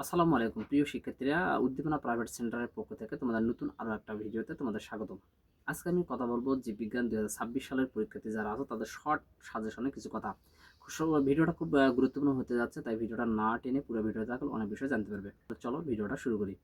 আসসালামু আলাইকুম প্রিয় শিক্ষার্থীরা, উদ্দীপনা প্রাইভেট সেন্টারের পক্ষ থেকে তোমাদের নতুন আরও একটা ভিডিওতে তোমাদের স্বাগতম। আজকে আমি কথা বলবো জীববিজ্ঞান 2026 সালের পরীক্ষার্থী যারা আছে তাদের শর্ট সাজেশনে কিছু কথা। ভিডিওটা খুব গুরুত্বপূর্ণ হতে যাচ্ছে, তাই ভিডিওটা না টেনে পুরো ভিডিওটা দেখো, অনেক বিষয় জানতে পারবে। তো চলো ভিডিওটা শুরু করি।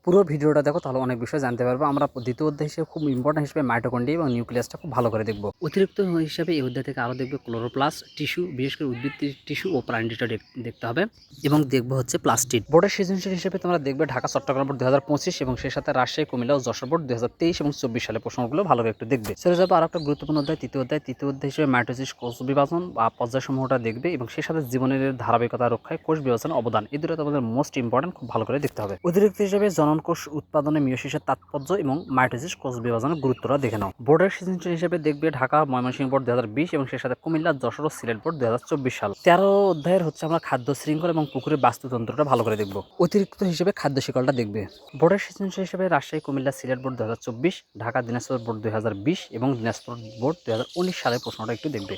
পুরো ভিডিওটা দেখো, তাহলে অনেক বিষয় জানতে পারবো। আমরা দ্বিতীয় অধ্যায় হিসেবে খুব ইম্পর্টেন্ট হিসেবে মাইটোকন্ড্রিয়া এবং নিউক্লিয়াসটা খুব ভালো করে দেখবো। অতিরিক্ত হিসাবে এই অধ্যায় থেকে আরও দেখবে ক্লোরোপ্লাস্ট টিস্যু, বিশেষ করে উদ্ভিদ টিস্যু ও প্রাণীটা দেখতে হবে, এবং দেখবো হচ্ছে প্লাস্টিড। বোর্ডের সৃজনশীল হিসেবে তোমরা দেখবে ঢাকা চট্টগ্রাম বোর্ড 2025 এবং সেই সাথে রাজশাহী কুমিল্লা ও যশোর বোর্ড 2023 এবং 24 সালে প্রশ্নগুলো ভালোভাবে একটু দেখবে। চলে যাবো আর একটা গুরুত্বপূর্ণ অধ্যায়, তৃতীয় অধ্যায় হিসেবে মাইটোসিস কোষ বিভাজন বা পর্যায়সমূহটা দেখবে, এবং সেই সাথে জীবনের ধারাবাহিকতা রক্ষায় কোষ বিভাজনের অবদান, এই দুটো তোমাদের মোস্ট ইম্পর্টেন্ট, খুব ভালো করে দেখতে হবে। অতিরিক্ত হিসেবে জনন কোষ উৎপাদনে মিয়োসিসের তাৎপর্য এবং মাইটোসিস কোষ বিভাজনের গুরুত্বটা দেখে নাও। বোর্ডের সৃজনশীল হিসেবে দেখবে ঢাকা ময়মনসিংহ বোর্ড 2020 এবং সেই সাথে কুমিল্লা যশোর ও সিলেট বোর্ড 2024 সাল। 13 অধ্যায়ের হচ্ছে আমরা খাদ্য শৃঙ্খল এবং পুকুরের বাস্তুতন্ত্রটা ভালো করে দেখব। অতিরিক্ত হিসেবে খাদ্য শিকলটা দেখবে। বোর্ডের সৃজনশীল হিসেবে রাজশাহী কুমিল্লা সিলেট বোর্ড 2024, ঢাকা দিনাজপুর বোর্ড 2020 এবং দিনাজপুর বোর্ড 2019 সালের প্রশ্নটা একটু দেখবে।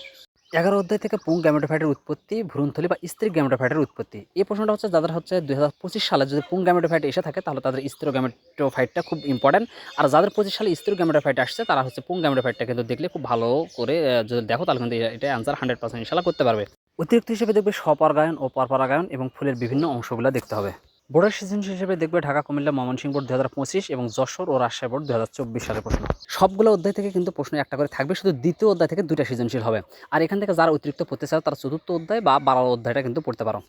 11 অধ্যায় থেকে পুং গ্যামেটোফাইটের উৎপত্তি, ভ্রূণথলি বা স্ত্রী গ্যামেটোফাইটের উৎপত্তি। এই প্রশ্নটা হচ্ছে যাদের হচ্ছে 2025 সালে যদি পুং গ্যামেটোফাইট এসে থাকে, তাহলে তাদের স্ত্রী গ্যামেটোফাইটটা খুব ইম্পর্টেন্ট। আর যাদের 25 সালে স্ত্রী গ্যামেটোফাইট আসছে, তারা হচ্ছে পুং গ্যামেটোফাইটটা কিন্তু দেখলে খুব ভালো করে যদি দেখো, তাহলে কিন্তু এটা অ্যান্সার 100% ইনশাল্লাহ করতে পারবে। অতিরিক্ত হিসেবে দেখবে স্বপরাগায়ন ও পরপরাগায়ন এবং ফুলের বিভিন্ন অংশগুলো দেখতে হবে। বোর্ডের সৃজনশীল হিসেবে দেখবে ঢাকা কুমিল্লা ময়মনসিংহ বোর্ড 2025 এবং যশোর ও রাজশাহী বোর্ড 2024 সালের প্রশ্ন। সবগুলো অধ্যায় থেকে কিন্তু প্রশ্ন একটা করে থাকবে, শুধু দ্বিতীয় অধ্যায় থেকে দুইটা সৃজনশীল হবে। আর এখান থেকে যারা অতিরিক্ত পড়তে চাও, তারা চতুর্থ অধ্যায় বা 12 অধ্যায়টা কিন্তু পড়তে পারো।